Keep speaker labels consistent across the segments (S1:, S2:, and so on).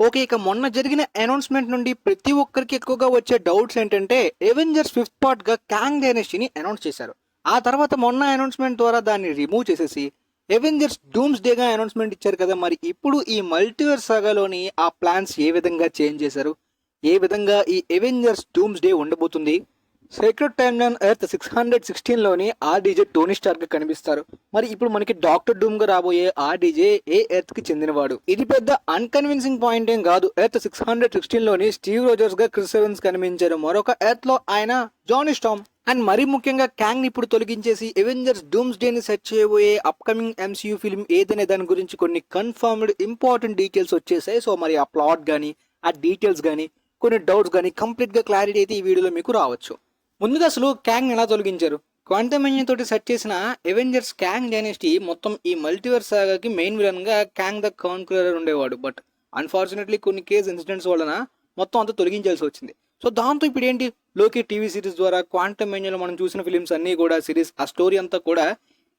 S1: Okay. ఇక మొన్న జరిగిన అనౌన్స్‌మెంట్ నుండి ప్రతి ఒక్కరికి ఎక్కువగా వచ్చే డౌట్స్ ఏంటంటే, 'అవెంజర్స్' ఫిఫ్త్ పార్ట్‌గా 'కాంగ్ డైనస్టీని' అనౌన్స్ చేశారు. ఆ తర్వాత మొన్న అనౌన్స్‌మెంట్ ద్వారా దాన్ని రిమూవ్ చేసేసి 'అవెంజర్స్ డూమ్స్‌డే'గా అనౌన్స్‌మెంట్ ఇచ్చారు కదా! మరి ఇప్పుడు ఈ మల్టీవర్స్ సాగాలోని ఆ ప్లాన్స్ ఏ విధంగా చేంజ్ చేశారు? ఏ విధంగా ఈ 'అవెంజర్స్ డూమ్స్‌డే' ఉండబోతుంది? సీక్రెట్ టైమ్‌లైన్ ఎర్త్ 616లోని ఆర్‌డీజే టోనీ స్టార్క్‌గా కనిపిస్తారు. మరి ఇప్పుడు మనకి డాక్టర్ డూమ్‌గా రాబోయే ఆర్‌డీజే ఏ ఎర్త్‌కి చెందినవాడు? ఇది పెద్ద అన్‌కన్విన్సింగ్ పాయింట్ ఏం కాదు. ఎర్త్ 616లోని స్టీవ్ రోజర్స్‌గా క్రిస్ ఎవన్స్ కనిపించారు. మరొక ఎర్త్‌లో ఆయన జానీ స్టార్మ్. అండ్ మరీ ముఖ్యంగా క్యాంగ్‌ని ఇప్పుడు తొలగించేసి అవెంజర్స్ డూమ్స్‌డేని సెట్ చేయబోయే అప్‌కమింగ్ ఎంసీయూ ఫిల్మ్ ఏదనే దాని గురించి కొన్ని కన్ఫర్మ్డ్ ఇంపార్టెంట్ డీటెయిల్స్ వచ్చేసాయి. సో మరి ఆ ప్లాట్ గానీ, ఆ డీటెయిల్స్ గానీ, కొన్ని డౌట్స్ గానీ కంప్లీట్‌గా క్లారిటీ అయితే ఈ వీడియోలో మీకు రావచ్చు. ముందుగా అసలు క్యాంగ్ ఎలా తొలగించారు? క్వాంటమేనియా తోటి సెట్ చేసిన అవెంజర్స్ క్యాంగ్ డైనస్టీ మొత్తం ఈ మల్టీవర్స్ సాగాకి మెయిన్ విలన్ గా క్యాంగ్ ద కాన్క్రర్ ఉండేవాడు. బట్ అన్ఫార్చునేట్లీ కొన్ని కేస్ ఇన్సిడెంట్స్ వలన మొత్తం అంతా తొలగించాల్సి వచ్చింది. సో దాంతో ఇప్పుడు ఏంటి, లోకి టీవీ సిరీస్ ద్వారా క్వాంటమేనియాలో మనం చూసిన ఫిలిమ్స్ అన్నీ కూడా సిరీస్ ఆ స్టోరీ అంతా కూడా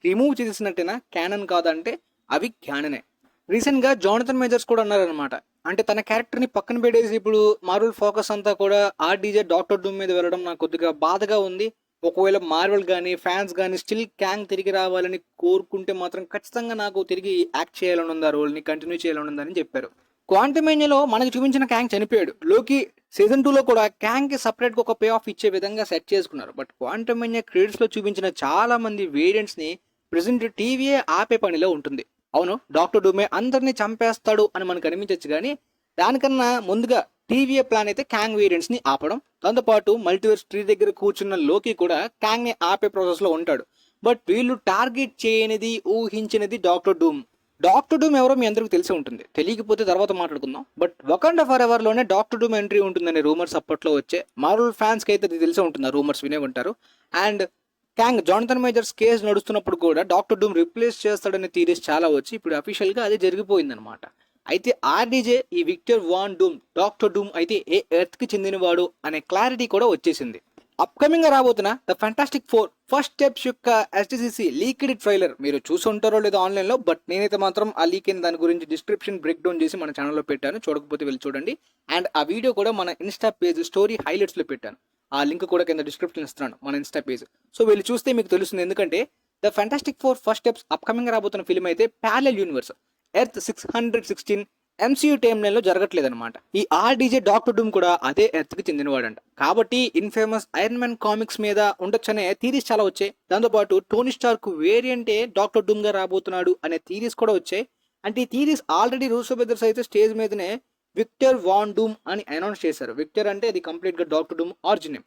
S1: రిమూవ్ చేసేసినట్టేనా? క్యానన్ కాదంటే అవి క్యాననే. రీసెంట్ గా జానథన్ మేజర్స్ కూడా అన్నారనమాట. అంటే తన క్యారెక్టర్ ని పక్కన పెట్టేసి ఇప్పుడు మార్వెల్ ఫోకస్ అంతా కూడా ఆర్‌డీజే డాక్టర్ డూమ్ మీద వెళ్ళడం నాకు కొద్దిగా బాధగా ఉంది. ఒకవేళ మార్వెల్ కానీ ఫ్యాన్స్ కానీ స్టిల్ క్యాంగ్ తిరిగి రావాలని కోరుకుంటే మాత్రం ఖచ్చితంగా నాకు తిరిగి యాక్ట్ చేయాలని ఉంది, ఆ రోల్ని కంటిన్యూ చేయాలని ఉందని చెప్పారు. క్వాంటమేనియాలో మనకు చూపించిన క్యాంగ్ చనిపోయాడు. లోకి సీజన్ 2లో కూడా క్యాంగ్ కి సపరేట్ గా ఒక పే ఆఫ్ ఇచ్చే విధంగా సెట్ చేసుకున్నారు. బట్ క్వాంటమేనియా క్రెడిట్స్ లో చూపించిన చాలా మంది వేరియంట్స్ ని ప్రెసెంట్ టీవీఏ ఆపే పనిలో ఉంటుంది. అవును, డాక్టర్ డూమే అందరినీ చంపేస్తాడు అని మనకు అనిపించచ్చు, కానీ దానికన్నా ముందుగా టీవీఏ ప్లాన్ అయితే క్యాంగ్ వేరియంట్స్ ని ఆపడం. దాంతోపాటు మల్టీవర్స్ ట్రీ దగ్గర కూర్చున్న లోకి కూడా క్యాంగ్ ని ఆపే ప్రాసెస్ లో ఉంటాడు. బట్ వీళ్ళు టార్గెట్ చేయనిది, ఊహించినది డాక్టర్ డూమ్. డాక్టర్ డూమ్ ఎవరో మీ అందరికీ తెలిసి ఉంటుంది, తెలియకపోతే తర్వాత మాట్లాడుకుందాం. బట్ వకండా ఫర్ ఎవర్ లోనే డాక్టర్ డూమ్ ఎంట్రీ ఉంటుందనే రూమర్స్ అప్పట్లో వచ్చే. మార్వెల్ ఫ్యాన్స్ కి అయితే అది తెలిసి ఉంటుంది, ఆ రూమర్స్ వినే ఉంటారు. And Kang Jonathan Majors case నడుస్తున్నప్పుడు కూడా డాక్టర్ డూమ్ రిప్లేస్ చేస్తాడనే థీరీస్ చాలా వచ్చి ఇప్పుడు అఫీషియల్ గా అదే జరిగిపోయిందనమాట. అయితే ఆర్‌డీజే ఈ విక్టర్ వాన్ డూమ్ డాక్టర్ డూమ్ అయితే ఏ ఎర్త్ కి చెందినవాడు అనే క్లారిటీ కూడా వచ్చేసింది. అప్కమింగ్ గా రాబోతున్న ద ఫెంటాస్టిక్ 4 ఫస్ట్ స్టెప్స్ యొక్క ఎస్టీసీసీ లీక్డ్ ట్రైలర్ మీరు చూసి ఉంటారో లేదో ఆన్లైన్ లో. బట్ నేనైతే మాత్రం ఆ లీక్ అయిన దాని గురించి డిస్క్రిప్షన్ బ్రేక్ డౌన్ చేసి మన ఛానల్లో పెట్టాను, చూడకపోతే వెళ్ళి చూడండి. అండ్ ఆ వీడియో కూడా మన ఇన్స్టా పేజ్ స్టోరీ హైలైట్స్ లో పెట్టాను. ఆ లింక్ కూడా కింద డిస్క్రిప్షన్ ఇస్తున్నాను, మన ఇన్స్టా పేజ్. సో వెళ్ళి చూస్తే మీకు తెలుస్తుంది. ఎందుకంటే the fantastic 4 first steps upcoming రాబోతున్న ఫిల్మ్ అయితే parallel universe earth 616 MCU time line లో జరగట్లేదన్నమాట. ఈ ఆర్‌డీజే డాక్టర్ డూమ్ కూడా అదే ఎర్త్ కి చెందినవాడంట. కాబట్టి ఇన్ఫేమస్ ఐరన్ మ్యాన్ కామిక్స్ మీద ఉండొచ్చనే థీరీస్ చాలా వచ్చాయి. దాంతోపాటు టోనీ స్టార్క్ వేరియంటే డాక్టర్ డూమ్ గా రాబోతున్నాడు అనే థీరీస్ కూడా వచ్చాయి. అంటే ఈ థీరీస్ ఆల్రెడీ రూసో బ్రదర్స్ అయితే స్టేజ్ మీదనే విక్టర్ వాన్ డూమ్ అని అనౌన్స్ చేశారు. విక్టర్ అంటే అది కంప్లీట్ గా డాక్టర్ డూమ్ ఆరిజిన్.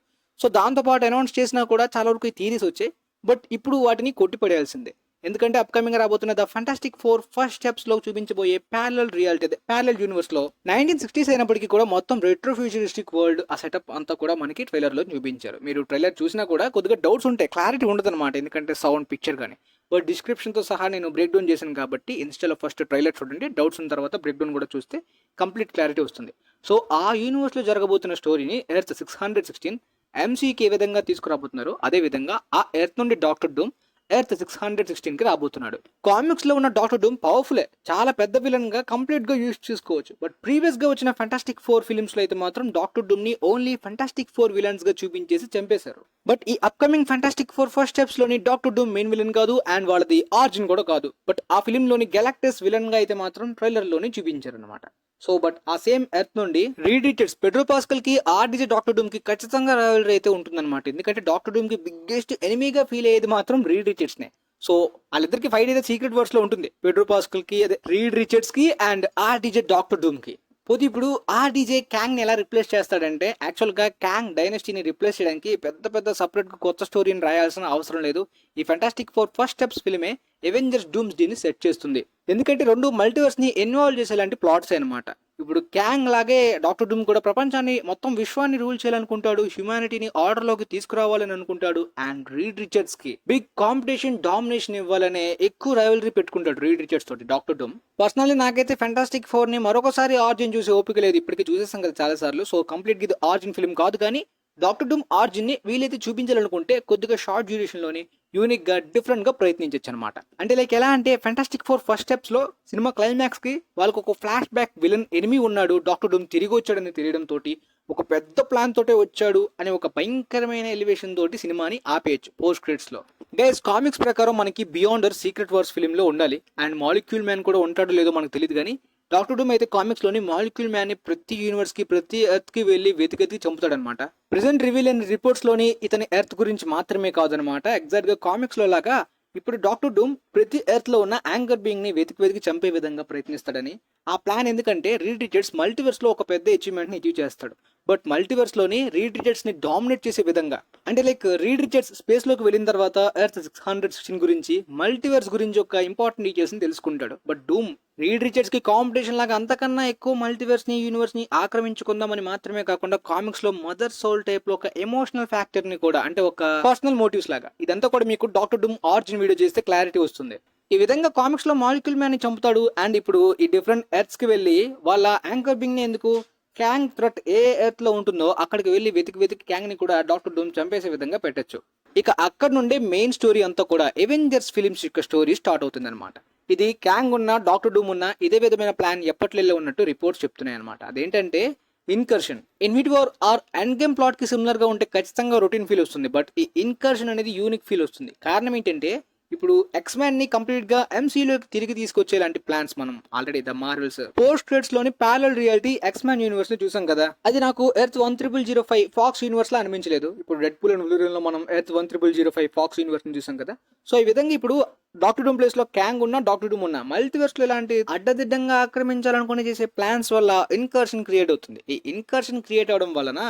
S1: సో దాంతోపాటు అనౌన్స్ చేసినా కూడా చాలా వరకు ఈ థీరీస్ వచ్చాయి. బట్ ఇప్పుడు వాటిని కొట్టిపడేయాల్సిందే. ఎందుకంటే అప్కమింగ్ రాబోతున్న ద ఫెంటాస్టిక్ 4 ఫస్ట్ స్టెప్స్ లో చూపించబోయే ప్యారలల్ రియాలిటీ, అదే ప్యారలల్ యూనివర్స్ లో 1960s అయినప్పటికీ కూడా మొత్తం రెట్రో ఫ్యూచరిస్టిక్ వరల్డ్ ఆ సెటప్ అంతా కూడా మనకి ట్రైలర్ లో చూపించారు. మీరు ట్రైలర్ చూసినా కూడా కొద్దిగా డౌట్స్ ఉంటాయి, క్లారిటీ ఉండదు అనమాట. ఎందుకంటే సౌండ్, పిక్చర్ కానీ. బట్ డిస్క్రిప్షన్ తో సహా నేను బ్రేక్ డౌన్ చేశాను కాబట్టి ఇన్స్టాలో ఫస్ట్ ట్రైలర్ చూడండి, డౌట్స్ ఉన్న తర్వాత బ్రేక్ డౌన్ కూడా చూస్తే కంప్లీట్ క్లారిటీ వస్తుంది. సో ఆ యూనివర్స్ లో జరగబోతున్న స్టోరీని ఎర్త్ 616 ఎంసీకి ఏ విధంగా తీసుకురాబోతున్నారు, అదే విధంగా ఆ ఎర్త్ నుండి డాక్టర్ డూమ్ ఎర్త్ 616 కి రాబోతున్నాడు. కామిక్స్ లో ఉన్న డాక్టర్ డూమ్ పవర్ఫుల్లే, చాలా పెద్ద విలన్ గా కంప్లీట్ గా యూజ్ చేసుకోవచ్చు. బట్ ప్రీవియస్ గా వచ్చిన ఫెంటాస్టిక్ 4 ఫిల్మ్స్ లో అయితే మాత్రం డాక్టర్ డూమ్ ని ఓన్లీ ఫెంటాస్టిక్ 4 విలన్స్ గా చూపించేసి చంపేశారు. బట్ ఈ అప్కమింగ్ ఫెంటాస్టిక్ 4 ఫస్ట్ స్టెప్స్ లోని డాక్టర్ డూమ్ మెయిన్ విలన్ కాదు, అండ్ వాళ్ళది ఆరిజిన్ కూడా కాదు. బట్ ఆ ఫిల్మ్ లోని గెలాక్టస్ విలన్ గా అయితే మాత్రం ట్రైలర్ లోని చూపించారు అనమాట. సో బట్ ఆ సేమ్ ఎర్త్ నుండి రీడ్ రిచర్డ్స్, పెడ్రో పాస్కల్ కి ఆర్‌డీజే డాక్టర్ డూమ్ కి ఖచ్చితంగా రావలరీ అయితే ఉంటుందన్నమాట. ఎందుకంటే డాక్టర్ డూమ్ కి బిగ్గెస్ట్ ఎనిమీగా ఫీల్ అయ్యేది మాత్రం రీడ్ రిచర్డ్స్ నే. సో వాళ్ళిద్దరికి ఫైట్ అయితే సీక్రెట్ వర్డ్స్ లో ఉంటుంది, పెడ్రో పాస్కల్ కి, అదే రీడ్ రిచర్డ్స్ కి అండ్ ఆర్‌డీజే డాక్టర్ డూమ్ కి. పోతే ఇప్పుడు ఆర్‌డీజే క్యాంగ్ ని ఎలా రిప్లేస్ చేస్తాడంటే, యాక్చువల్ గా క్యాంగ్ డైనస్టీని రిప్లేస్ చేయడానికి పెద్ద పెద్ద సపరేట్ గా కొత్త స్టోరీని రాయాల్సిన అవసరం లేదు. ఈ ఫెంటాస్టిక్ 4 ఫస్ట్ స్టెప్స్ ఫిల్మే అవెంజర్స్ డూమ్స్డేని సెట్ చేస్తుంది. ఎందుకంటే రెండు మల్టీవర్స్ ని ఇన్వాల్వ్ చేసేలాంటి ప్లాట్స్ అనమాట. ఇప్పుడు క్యాంగ్ లాగే డాక్టర్ డూమ్ కూడా ప్రపంచాన్ని, మొత్తం విశ్వాన్ని రూల్ చేయాలనుకుంటాడు, హ్యుమానిటీని ఆర్డర్ లోకి తీసుకురావాలని అనుకుంటాడు. అండ్ రీడ్ రిచర్డ్స్ కి బిగ్ కాంపిటీషన్, డామినేషన్ ఇవ్వాలనే ఎక్కువ రైవలరీ పెట్టుకుంటాడు రీడ్ రిచర్డ్స్ తోటి డాక్టర్ డూమ్. పర్సనల్లీ నాకైతే ఫెంటాస్టిక్ 4 ని మరొకసారి ఆర్జిన్ చూసే ఓపిక లేదు, ఇప్పటికీ చూసేసాం కదా చాలా సార్లు. సో కంప్లీట్ గా ఇది ఆర్జిన్ ఫిల్మ్ కాదు, కానీ డాక్టర్ డూమ్ ఆర్జిన్ ని వీలైతే చూపించాలనుకుంటే కొద్దిగా షార్ట్ డ్యూరేషన్ లోని యూనిక్ గా డిఫరెంట్ గా ప్రయత్నించవచ్చు అనమాట. అంటే లైక్ ఎలా అంటే ఫెంటాస్టిక్ ఫోర్ ఫస్ట్ స్టెప్స్ లో సినిమా క్లైమాక్స్ కి వాళ్ళకు ఒక ఫ్లాష్ బ్యాక్ విలన్ ఎనిమి ఉన్నాడు, డాక్టర్ డూమ్ తిరిగి వచ్చాడని తెలియడం తోటి ఒక పెద్ద ప్లాన్ తోటే వచ్చాడు అనే ఒక భయంకరమైన ఎలివేషన్ తోటి సినిమాని ఆపేయచ్చు పోస్ట్ క్రెడిట్స్ లో. గైస్ కామిక్స్ ప్రకారం మనకి బియాండర్ సీక్రెట్ వార్స్ ఫిల్మ్ లో ఉండాలి అండ్ మాలిక్యూల్ మ్యాన్ కూడా ఉంటాడో లేదో మనకు తెలియదు, కానీ డాక్టర్ డూమ్ అయితే కామిక్స్ లోని మాలిక్యూల్ మ్యాన్ ని ప్రతి యూనివర్స్ కి ప్రతి ఎర్త్ కి వెళ్లి వెతికి చంపుతాడనమాట. ప్రెసెంట్ రివీల్ అయిన రిపోర్ట్స్ లోని ఇతని ఎర్త్ గురించి మాత్రమే కాదనమాట, ఎగ్జాక్ట్ గా కామిక్స్ లో లాగా ఇప్పుడు డాక్టర్ డూమ్ ప్రతి ఎర్త్ లో ఉన్న యాంకర్ బీయింగ్ ని వెతికి చంపే విధంగా ప్రయత్నిస్తాడని. ఆ ప్లాన్ ఎందుకంటే రీడ్ రిచర్డ్స్ మల్టీవర్స్ లో ఒక పెద్ద అచీవ్మెంట్ ని అచీవ్ చేస్తాడు, బట్ మల్టీవర్స్ లోని రీడ్ రిచర్డ్స్ ని డామినేట్ చేసే విధంగా. అంటే లైక్ రీడ్ రిచర్డ్స్ స్పేస్ లోకి వెళ్ళిన తర్వాత ఎర్త్ 616 గురించి మల్టీవర్స్ గురించి ఒక ఇంపార్టెంట్ డీటెయిల్స్ ని తెలుసుకుంటాడు. బట్ డూమ్ రీడ్ రిచర్డ్స్ కి కాంపిటీషన్ లాగా అంతకన్నా ఎక్కువ మల్టీవర్స్ ని యూనివర్స్ ని ఆక్రమించుకుందామని మాత్రమే కాకుండా కామిక్స్ లో మదర్ సోల్ టైప్ లో ఒక ఎమోషనల్ ఫ్యాక్టర్ ని కూడా, అంటే ఒక పర్సనల్ మోటివ్స్ లాగా, ఇదంతా కూడా మీకు డాక్టర్ డూమ్ ఆరిజిన్ వీడియో చేస్తే క్లారిటీ వస్తుంది. ఈ విధంగా కామిక్స్ లో మాలిక్యూల్ మ్యాన్ ని చంపుతాడు అండ్ ఇప్పుడు ఈ డిఫరెంట్ ఎర్త్స్ కి వెళ్ళి వాళ్ళ యాంకర్ బింగ్ ని ఎందుకు క్యాంగ్ థ్రెట్ ఏ ఎర్త్ లో ఉంటుందో అక్కడికి వెళ్ళి వెతికి క్యాంగ్ ని కూడా డాక్టర్ డూమ్ చంపేసే విధంగా పెట్టచ్చు. ఇక అక్కడ నుండే మెయిన్ స్టోరీ అంతా కూడా ఎవెంజర్స్ ఫిలిమ్స్ యొక్క స్టోరీ స్టార్ట్ అవుతుంది అనమాట. ఇది క్యాంగ్ ఉన్న డాక్టర్ డూమ్ ఉన్న ఇదే విధమైన ప్లాన్ ఎప్పట్లో ఉన్నట్టు రిపోర్ట్స్ చెప్తున్నాయి అనమాట. అదేంటంటే incursion. Infinity War or Endgame plot కి సిమిలర్ గా ఉంటే ఖచ్చితంగా రొటీన్ ఫీల్ వస్తుంది, బట్ ఈ ఇన్కర్షన్ అనేది యూనిక్ ఫీల్ వస్తుంది. కారణం ఏంటంటే ఇప్పుడు ఎక్స్ మ్యాన్ ని కంప్లీట్ గా ఎంసీయూలోకి తిరిగి తీసుకొచ్చేలాంటి ప్లాన్స్ మనం already the Marvels post credits లోని parallel reality X man universe ని చూసాం కదా, అది నాకు ఎర్త్ 1005 ఫాక్స్ యూనివర్స్ లా అనిపించలేదు. ఇప్పుడు రెడ్ పూల్ అండ్ బ్లూరియన్ లో మనం ఎర్త్ 1005 ఫాక్స్ యూనివర్స్ ని చూసాం కదా. సో ఈ విధంగా ఇప్పుడు డాక్టర్ డూమ్ ప్లేస్ లో క్యాంగ్ ఉన్న డాక్టర్ డూమ్ ఉన్న మల్టీవర్స్ లో ఇలాంటి అడ్డదిడ్డంగా ఆక్రమించాలనుకుని చేసే ప్లాన్స్ వల్ల ఇన్కర్షన్ క్రియేట్ అవుతుంది. ఈ ఇన్కర్షన్ క్రియేట్ అవడం వలన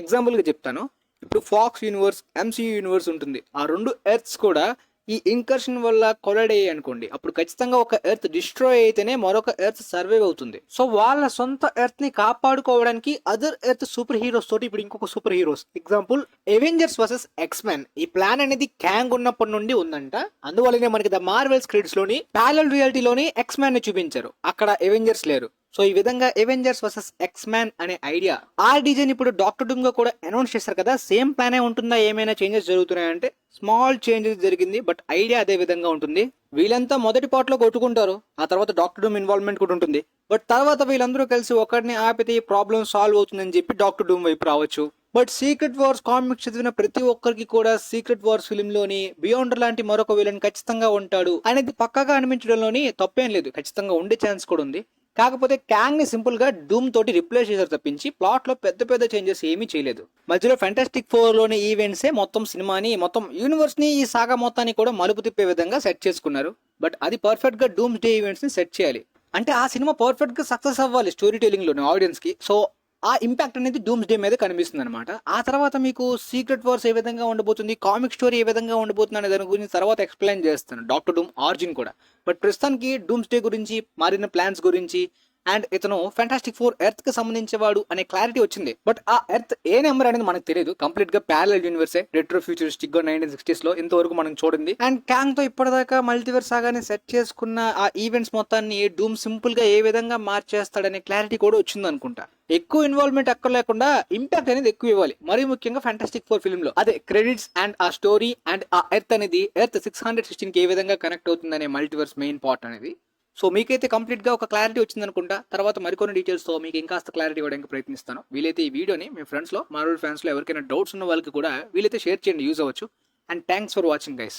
S1: ఎగ్జాంపుల్ గా చెప్తాను, ఇప్పుడు ఫాక్స్ యూనివర్స్ ఎంసీయూ యూనివర్స్ ఉంటుంది, ఆ రెండు ఎర్త్స్ కూడా ఈ ఇన్కర్షన్ వల్ల కొలైడ్ అయ్యాయి అనుకోండి, అప్పుడు ఖచ్చితంగా ఒక ఎర్త్ డిస్ట్రాయ్ అయితేనే మరొక ఎర్త్ సర్వైవ్ అవుతుంది. సో వాళ్ళ సొంత ఎర్త్ ని కాపాడుకోవడానికి అదర్ ఎర్త్ సూపర్ హీరోస్ తోటి ఇప్పుడు ఇంకొక super heroes, example Avengers versus X man. ఈ ప్లాన్ అనేది క్యాంగ్ ఉన్నప్పటి నుండి ఉందంట. అందువల్లనే మనకి ద మార్వెల్స్ క్రెడిట్స్ లోని ప్యారలల్ రియాలిటీలోని ఎక్స్ మ్యాన్ ని చూపించారు, అక్కడ ఎవెంజర్స్ లేరు. సో ఈ విధంగా ఎవెంజర్స్ వర్సెస్ ఎక్స్ మ్యాన్ అనే ఐడియా ఆ డిజైన్ ఇప్పుడు డాక్టర్ డూమ్ గా కూడా అనౌన్స్ చేశారు కదా. సేమ్ ప్లానే ఉంటుందా, ఏమైనా చేంజెస్ జరుగుతున్నాయంటే స్మాల్ చేంజెస్ జరిగింది, బట్ ఐడియా అదే విధంగా ఉంటుంది. వీళ్ళంతా మొదటి పార్ట్ లో కొట్టుకుంటారు, ఆ తర్వాత డాక్టర్ డూమ్ ఇన్వాల్వ్మెంట్ కూడా ఉంటుంది, బట్ తర్వాత వీళ్ళందరూ కలిసి ఒకరిని ఆపితే ఈ ప్రాబ్లం సాల్వ్ అవుతుందని చెప్పి డాక్టర్ డూమ్ వైపు రావచ్చు. బట్ సీక్రెట్ వార్స్ కామిక్స్ చదివిన ప్రతి ఒక్కరికి కూడా సీక్రెట్ వార్స్ ఫిల్మ్ లోని బియాండర్ లాంటి మరొక విలన్ ఖచ్చితంగా ఉంటాడు అనేది పక్కగా అనిపించడంలోని తప్పేం లేదు, ఖచ్చితంగా ఉండే ఛాన్స్ కూడా ఉంది. కాకపోతే క్యాంగ్ ని సింపుల్ గా డూమ్ తోటి రిప్లేస్ చేశారు తప్పించి ప్లాట్ లో పెద్ద చేంజెస్ ఏమీ చేయలేదు. మధ్యలో ఫెంటాస్టిక్ ఫోర్ లోని ఈవెంట్సే మొత్తం సినిమాని మొత్తం యూనివర్స్ ని ఈ సాగా మొత్తాన్ని కూడా మలుపు తిప్పే విధంగా సెట్ చేసుకున్నారు. బట్ అది పర్ఫెక్ట్ గా డూమ్స్ డే ఈవెంట్స్ ని సెట్ చేయాలి, అంటే ఆ సినిమా పర్ఫెక్ట్ గా సక్సెస్ అవ్వాలి స్టోరీ టెలింగ్ లోని ఆడియన్స్ కి. సో ఆ ఇంపాక్ట్ అనేది డూమ్స్ డే మీద కనిపిస్తుంది అనమాట. ఆ తర్వాత మీకు సీక్రెట్ వార్స్ ఏ విధంగా ఉండబోతుంది, కామిక్ స్టోరీ ఏ విధంగా ఉండబోతుంది అనే దాని గురించి తర్వాత ఎక్స్ప్లెయిన్ చేస్తాను, డాక్టర్ డూమ్ ఆరిజిన్ కూడా. బట్ ప్రస్తుతానికి డూమ్స్ డే గురించి, మారిన ప్లాన్స్ గురించి అండ్ ఇతను ఫెంటాస్టిక్ ఫోర్ ఎర్త్ కి సంబంధించేవాడు అనే క్లారిటీ వచ్చింది. బట్ ఆ ఎర్త్ ఏ నెంబర్ అనేది మనకు తెలియదు, కంప్లీట్ గా ప్యారలల్ యూనివర్సే, రెట్రో ఫ్యూచరిస్టిక్ గా 1960s లో ఇంతవరకు మనం చూడింది. అండ్ క్యాంగ్ తో ఇప్పటిదాకా మల్టీవర్స్ సాగానే సెట్ చేసుకున్న ఆ ఈవెంట్స్ మొత్తాన్ని డూమ్ సింపుల్ గా ఏ విధంగా మార్చేస్తాడనే క్లారిటీ కూడా వచ్చింది అనుకుంటా. ఎక్కువ ఇన్వాల్వ్మెంట్ అక్కడ లేకుండా ఇంపాక్ట్ అనేది ఎక్కువ ఇవ్వాలి, మరీ ముఖ్యంగా ఫెంటాస్టిక్ ఫోర్ ఫిల్మ్ లో అదే క్రెడిట్స్ అండ్ ఆ స్టోరీ అండ్ ఆ ఎర్త్ అనేది ఎర్త్ 616 కి ఏ విధంగా కనెక్ట్ అవుతుంది అనే మల్టీవర్స్ మెయిన్ పార్ట్ అనేది. సో మీకైతే కంప్లీట్ గా ఒక క్లారిటీ వచ్చింది అనుకుంటా. తర్వాత మరికొన్ని డీటెయిల్స్ తో మీకు ఇంకాస్త క్లారిటీ ఇవ్వడానికి ప్రయత్నిస్తాను. వీలైతే ఈ వీడియోని మీ ఫ్రెండ్స్ లో మార్వెల్ ఫ్యాన్స్ లో ఎవరికైనా డౌట్స్ ఉన్న వాళ్ళకి కూడా వీలైతే షేర్ చేయండి, యూజ్ అవ్వచ్చు. And thanks for watching guys.